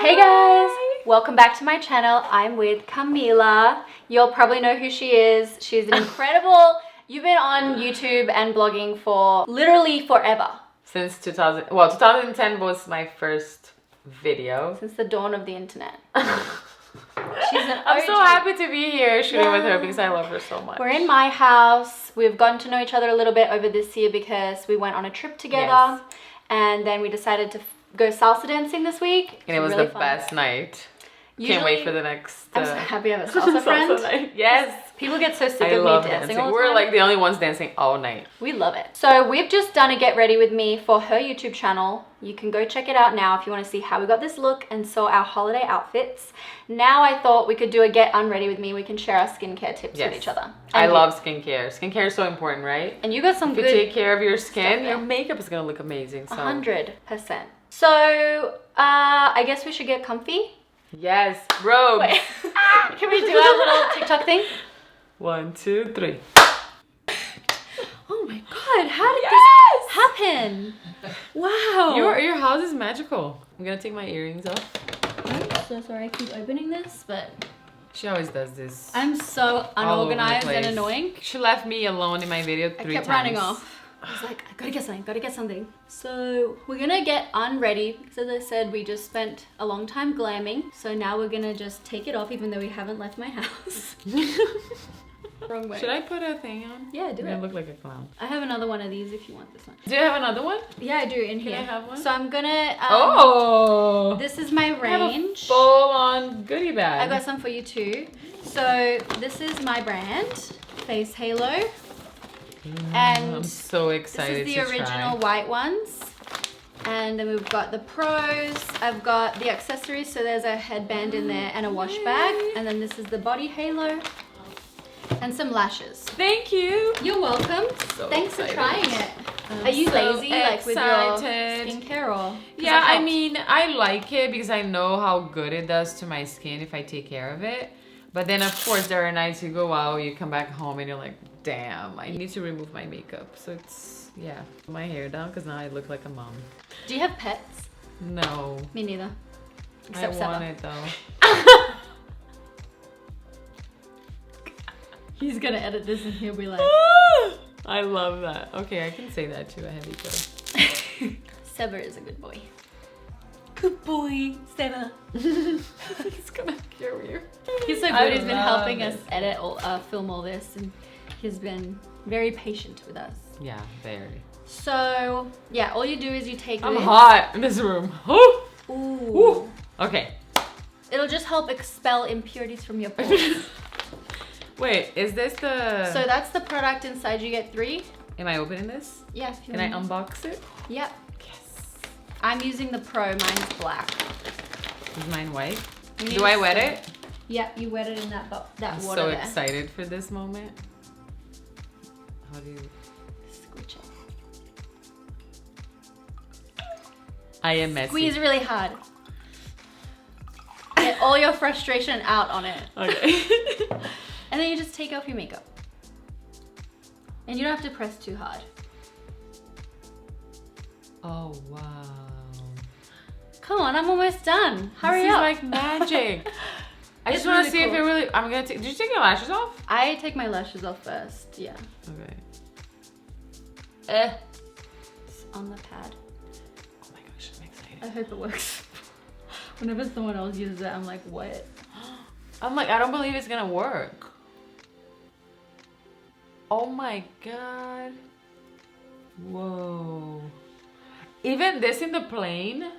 Hey guys, welcome back to my channel. I'm with Camila. You'll probably know who she is. She's an incredible, you've been on YouTube and blogging for literally forever. Since 2010 was my first video. Since the dawn of the internet. She's an OG. I'm so happy to be here shooting with her because I love her so much. We're in my house. We've gotten to know each other a little bit over this year because we went on a trip together. Yes. And then we decided to go salsa dancing this week. And it was really the fun. best night. Usually, Can't wait for the next. I'm so happy I have a salsa friend. Salsa night. Yes. People get so sick I of love me dancing. All the We're time. like the only ones dancing all night. We love it. So we've just done a get ready with me for her YouTube channel. You can go check it out now if you want to see how we got this look and saw our holiday outfits. Now I thought we could do a get unready with me. We can share our skincare tips with each other. I love skincare. Skincare is so important, right? And you got some if good. you take care of your skin, stuff, your makeup is gonna look amazing. So 100%. So I guess we should get comfy. yes, robes. Wait. Can we do our little TikTok thing? 1, 2, 3. Oh my god, how did this happen? Wow. Your house is magical. I'm gonna take my earrings off. I'm so sorry I keep opening this, but She always does this. I'm so all over the unorganized and place. annoying. She left me alone in my video 3 times. I kept running off. I was like, I gotta get something. So we're gonna get unready because as I said, we just spent a long time glamming. So now we're gonna just take it off even though we haven't left my house. Wrong way. Should I put a thing on? Yeah, do I'm it. gonna look like a clown. I have another one of these if you want this one. Do you have another one? Yeah, I do in here. Can I have one? So I'm gonna, oh! this is my I have a range. full-on goodie bag. I got some for you too. So this is my brand, Face Halo. And I'm so excited this is the to original try. white ones. And then we've got the pros. I've got the accessories. So there's a headband in there and a wash bag. And then this is the body halo. And some lashes. Thank you. You're welcome. So Thanks excited. for trying it. I'm Are you so lazy like with your excited. skincare or? 'Cause Yeah, it I helps. mean, I like it because I know how good it does to my skin if I take care of it. But then, of course, there are nights you go out, you come back home, and you're like, damn, I need to remove my makeup. So it's, yeah, put my hair down because now I look like a mom. Do you have pets? No. Me neither. I Except want Seba. it though. He's gonna edit this and he'll be like, I love that. Okay, I can say that too. I have each Seba is a good boy. Good boy, Seba. He's gonna kill you. He's so good. I He's been love helping it. us edit, film all this, and he's been very patient with us. Yeah, very. So yeah, all you do is you take I'm this. hot in this room. Ooh. Ooh. Ooh. Okay. It'll just help expel impurities from your pores. Wait, is this the... So that's the product inside. You get 3. Am I opening this? Yes. Can I unbox it? Yep. Yes. I'm using the Pro. Mine's black. Is mine white? You need Do I to wet stir. it? Yep. You wet it in that I'm water so there. excited for this moment. How do you... Squish it. I am messy. Squeeze really hard. Get all your frustration out on it. Okay. And then you just take off your makeup. And you don't have to press too hard. Oh, wow. Come on, I'm almost done. Hurry this up. This is like magic. I It's just want really to see if cool. it really... I'm gonna take... Did you take your lashes off? I take my lashes off first, yeah. Okay. It's on the pad. Oh my gosh, I'm excited. I hope it works. Whenever someone else uses it, I'm like, what? I'm like, I don't believe it's gonna work. Oh my god. Whoa. Even this in the plane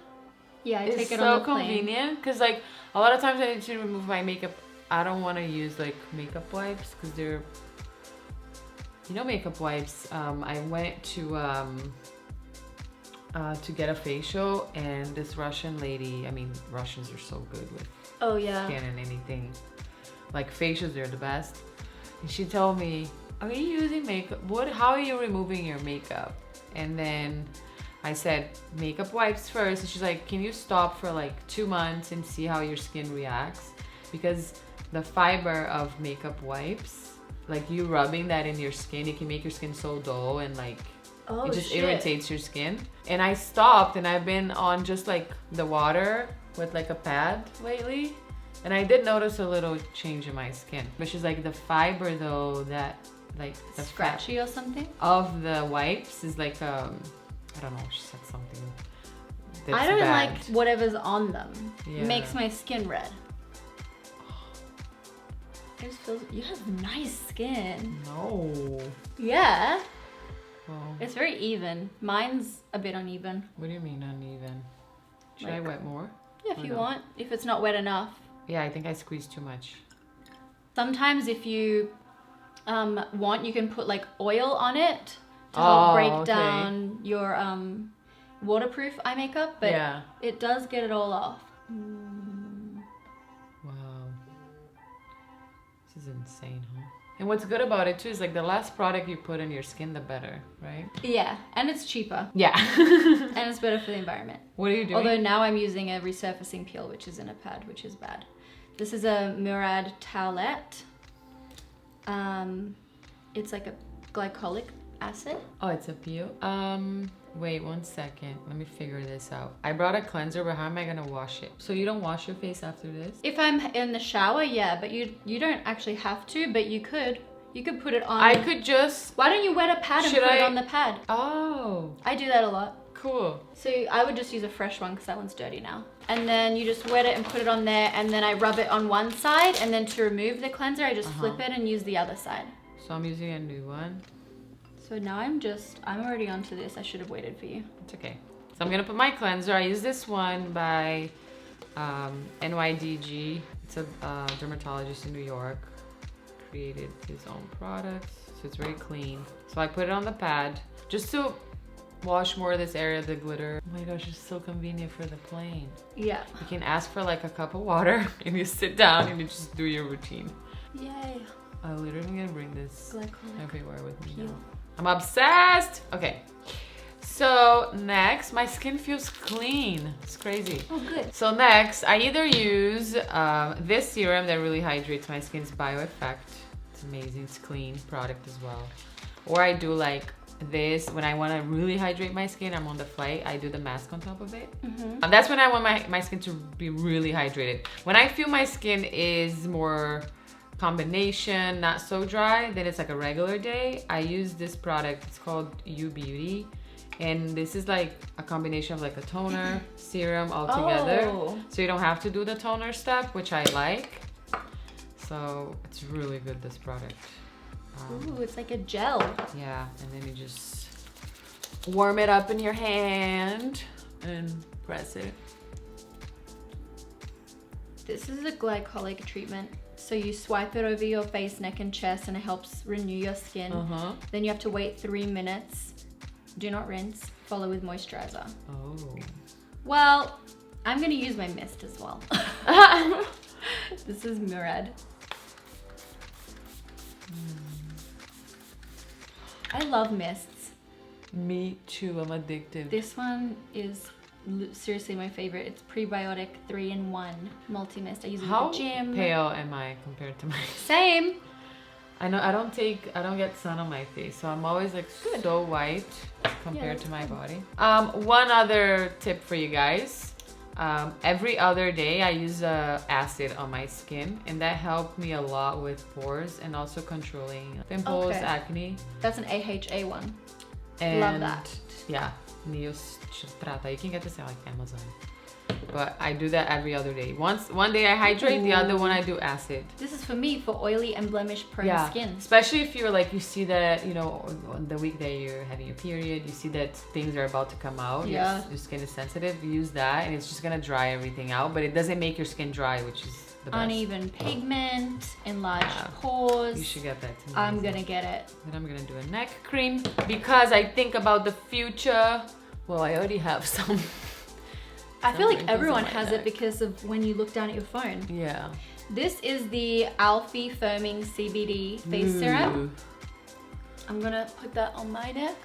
Yeah, I is take it so on the plane. convenient. Because like, a lot of times I need to remove my makeup. I don't want to use like makeup wipes because they're... You know, makeup wipes. I went to get a facial, and this Russian lady, I mean, Russians are so good with Oh yeah. skin and anything. Like facials, they're the best. And she told me, are you using makeup? How are you removing your makeup? And then I said, makeup wipes first. And she's like, can you stop for like 2 months and see how your skin reacts? Because the fiber of makeup wipes, like you rubbing that in your skin, it can make your skin so dull and like Oh, it just shit. irritates your skin. And I stopped, and I've been on just like the water with like a pad lately. And I did notice a little change in my skin. Which is like the fiber though, that like the Scratchy or something? of the wipes is like, I don't know, she said something that's I don't bad. like whatever's on them. Yeah. It makes my skin red. It just feels, you have nice skin. No. Yeah. Well, It's very even. Mine's a bit uneven. what do you mean uneven? Should I Like- wet more? Yeah, if Or you no? want. If it's not wet enough. Yeah, I think I squeezed too much. Sometimes if you want, you can put like oil on it to help break okay. down your waterproof eye makeup, but Yeah. it does get it all off. Wow. This is insane, huh? And what's good about it too is like the less product you put in your skin, the better, right? Yeah, and it's cheaper. Yeah. And it's better for the environment. What are you doing? Although now I'm using a resurfacing peel, which is in a pad, which is bad. This is a Murad towelette. It's like a glycolic acid. Oh, it's a peel. Wait 1 second. Let me figure this out. I brought a cleanser, but how am I gonna wash it? So you don't wash your face after this? If I'm in the shower, yeah, but you don't actually have to, but you could. You could put it on. I could just. Why don't you wet a pad and Should put it I- on the pad? Oh, I do that a lot. cool. So I would just use a fresh one because that one's dirty now. And then you just wet it and put it on there, and then I rub it on one side, and then to remove the cleanser, I just flip it and use the other side. So I'm using a new one. So now I'm already onto this. I should have waited for you. It's okay. So I'm gonna put my cleanser. I use this one by NYDG. It's a dermatologist in New York. Created his own products, so it's very clean. So I put it on the pad just to wash more of this area of the glitter. Oh my gosh, it's so convenient for the plane. Yeah. You can ask for like a cup of water and you sit down and you just do your routine. Yay. I'm literally gonna bring this Glycolic. everywhere with me Peel. now. I'm obsessed. Okay. So next, my skin feels clean. It's crazy. Oh, good. So next, I either use this serum that really hydrates my skin. It's BioEffect. It's amazing. It's clean product as well. Or I do like this when I want to really hydrate my skin. I'm on the flight. I do the mask on top of it. That's when I want my skin to be really hydrated. When I feel my skin is more combination, not so dry, then it's like a regular day. I use this product. It's called U Beauty. And this is like a combination of like a toner, serum all together. Oh. So you don't have to do the toner step, which I like. So it's really good, this product. Ooh, it's like a gel. Yeah, and then you just warm it up in your hand and press it. This is a glycolic treatment. So you swipe it over your face, neck, and chest, and it helps renew your skin. Then you have to wait 3 minutes. Do not rinse. Follow with moisturizer. Oh. Well, I'm gonna use my mist as well. This is Murad. I love mists. Me too, I'm addicted. This one is seriously my favorite. It's prebiotic 3-in-1 multi-mist. I use it How at the gym. pale am I compared to my... Same. I know I don't get sun on my face, so I'm always like so white compared to my body. One other tip for you guys. Every other day I use acid on my skin, and that helped me a lot with pores and also controlling pimples, Okay. acne. That's an AHA one. And Love that. Yeah, Neostrata. You can get this at like Amazon. But I do that every other day. One day I hydrate, the other one I do acid. This is for me for oily and blemish prone skin. Especially if you're like, you see that, you know, on the week that you're having your period, you see that things are about to come out. Yeah. Your skin is sensitive. Use that and it's just gonna dry everything out, but it doesn't make your skin dry, which is the best. Uneven pigment, enlarged pores. You should get that too. I'm gonna get it. Then I'm gonna do a neck cream because I think about the future. Well, I already have some. I feel like wrinkles on everyone my has neck. it because of when you look down at your phone. Yeah. This is the Alfie Firming CBD Face Serum. Ooh. I'm gonna put that on my neck.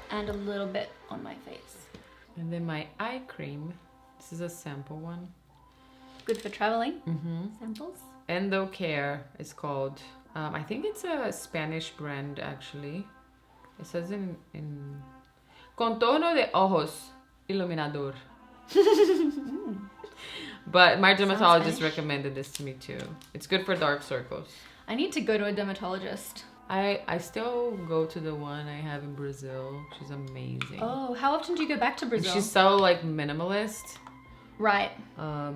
And a little bit on my face. And then my eye cream. This is a sample one. Good for traveling. Samples. Endo Care is called. I think it's a Spanish brand actually. It says in Contorno de ojos. Iluminador. But my dermatologist Spanish. recommended this to me too. It's good for dark circles. I need to go to a dermatologist. I still go to the one I have in Brazil. She's amazing. Oh, how often do you go back to And Brazil? she's so like minimalist. Right.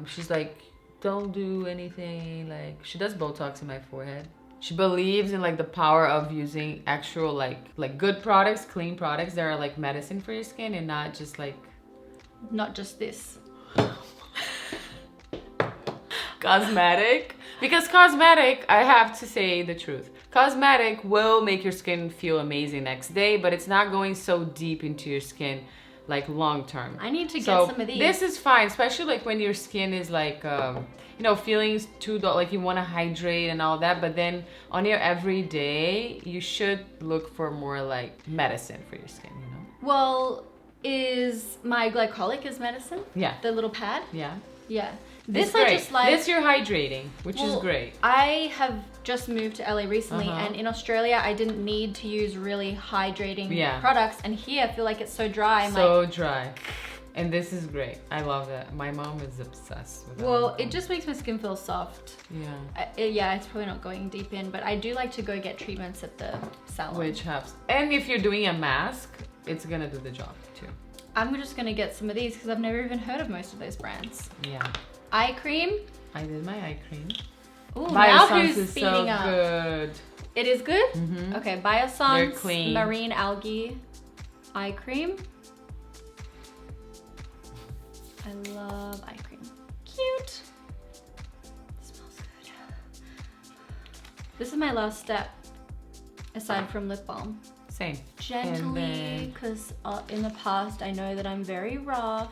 She's like, don't do anything. Like, she does Botox in my forehead. She believes in like the power of using actual like good products, clean products that are like medicine for your skin and not just like Not just this. cosmetic. Because cosmetic, I have to say the truth. Cosmetic will make your skin feel amazing next day, but it's not going so deep into your skin like long term. I need to get So some of these. this is fine, especially like when your skin is like you know, feelings too like you want to hydrate and all that, but then on your everyday you should look for more like medicine for your skin, you know. Well, is my glycolic is medicine? Yeah. The little pad? Yeah. Yeah. It's This I great. just like. This you're hydrating, which is Well, great. I have just moved to LA recently, Uh-huh. and in Australia, I didn't need to use really hydrating Yeah. products, and here I feel like it's so dry. I'm So like, dry. And this is great. I love it. My mom is obsessed with it. well, it just makes my skin feel soft. Yeah. Yeah, it's probably not going deep in, but I do like to go get treatments at the salon. Which helps. And if you're doing a mask, it's gonna do the job too. I'm just gonna get some of these because I've never even heard of most of those brands. Yeah. Eye cream. I did my eye cream. Ooh, now Biossance who's is speeding so up? good. It is good? Mhm. Okay, They're Biossance clean. Marine Algae Eye Cream. I love eye cream. Cute. Smells good. This is my last step, aside from lip balm. Same. Gently, then- because in the past I know that I'm very rough.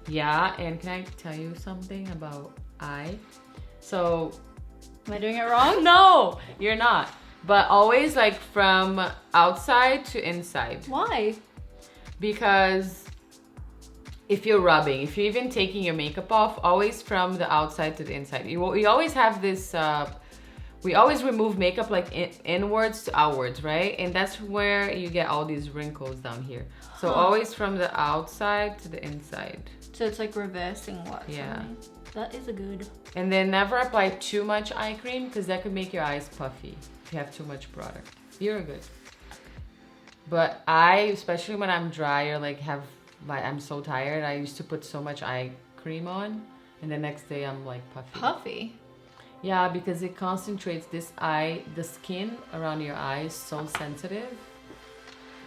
Yeah, and can I tell you something about eye? So, Am I doing it wrong? no, you're not. But always like from outside to inside. Why? Because if you're rubbing, if you're even taking your makeup off, always from the outside to the inside. We always have this, we always remove makeup like inwards to outwards, right? And that's where you get all these wrinkles down here. So always from the outside to the inside. So it's like reversing what? Yeah. Sorry. That is a good. And then never apply too much eye cream because that could make your eyes puffy if you have too much product. You're good. But especially when I'm dry or like I'm so tired, I used to put so much eye cream on and the next day I'm like puffy. Puffy? Yeah, because it concentrates the skin around your eyes so sensitive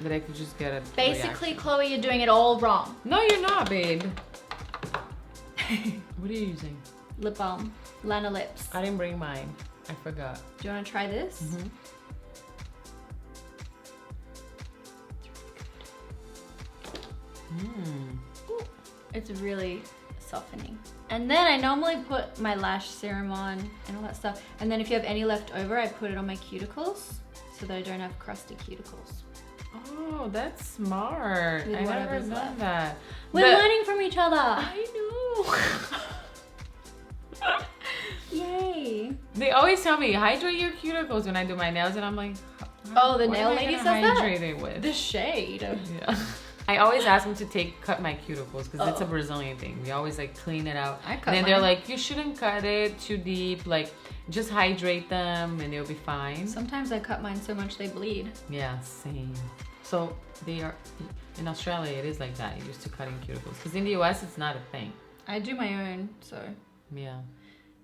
that I could just get a Basically, reaction. Chloe, you're doing it all wrong. No, you're not, babe. What are you using? Lip balm. Lana Lips. I didn't bring mine. I forgot. Do you want to try this? Mm-hmm. It's really softening. And then I normally put my lash serum on and all that stuff. And then if you have any left over, I put it on my cuticles so that I don't have crusty cuticles. Oh, that's smart. With I never whatever's done left. that. We're learning from each other. I know. Yay. They always tell me hydrate your cuticles when I do my nails, and I'm like, Oh, the what nail am I lady gonna says that? hydrate it with? The shade. Yeah. I always ask them to cut my cuticles because it's a Oh. Brazilian thing. We always like clean it out. I cut And then they're mine. like, you shouldn't cut it too deep. Like, just hydrate them and they'll be fine. Sometimes I cut mine so much they bleed. Yeah, same. So they are in Australia. It is like that. You're used to cutting cuticles because in the US it's not a thing. I do my own, so. Yeah.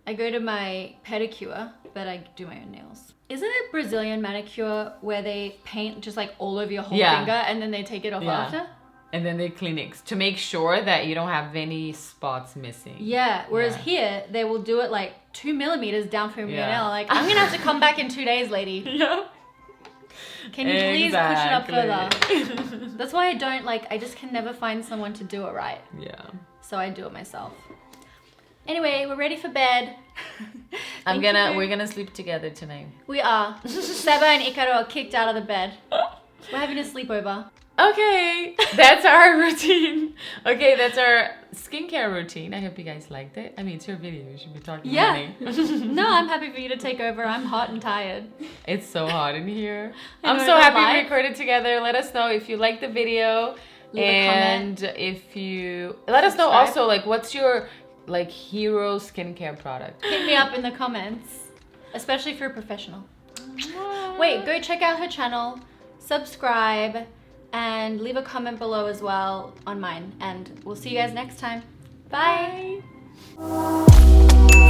I go to my pedicure, but I do my own nails. Isn't it Brazilian manicure where they paint just like all over your whole Yeah. finger and then they take it off Yeah. after? And then they clean it to make sure that you don't have any spots missing. Yeah, whereas Yeah. here, they will do it like 2 millimeters down from your Yeah. nail. Like, I'm gonna have to come back in 2 days, lady. Yeah. Can you please push it up further? Exactly. That's why I just can never find someone to do it right. Yeah. So I do it myself. Anyway, we're ready for bed. We're gonna sleep together tonight. We are. Seba and Icaro are kicked out of the bed. We're having a sleepover. Okay, that's our routine. Okay, that's our skincare routine. I hope you guys liked it. I mean, it's your video. You should be talking Yeah. about me. No, I'm happy for you to take over. I'm hot and tired. It's so hot in here. I I'm know, so is that happy we live? recorded together. Let us know if you liked the video. Leave a comment. And if you let us know Subscribe. also, like, what's your like hero skincare product? Hit me up in the comments, especially if you're a professional. Wait, go check out her channel, subscribe, and leave a comment below as well on mine. And we'll see you guys next time. Bye. Bye.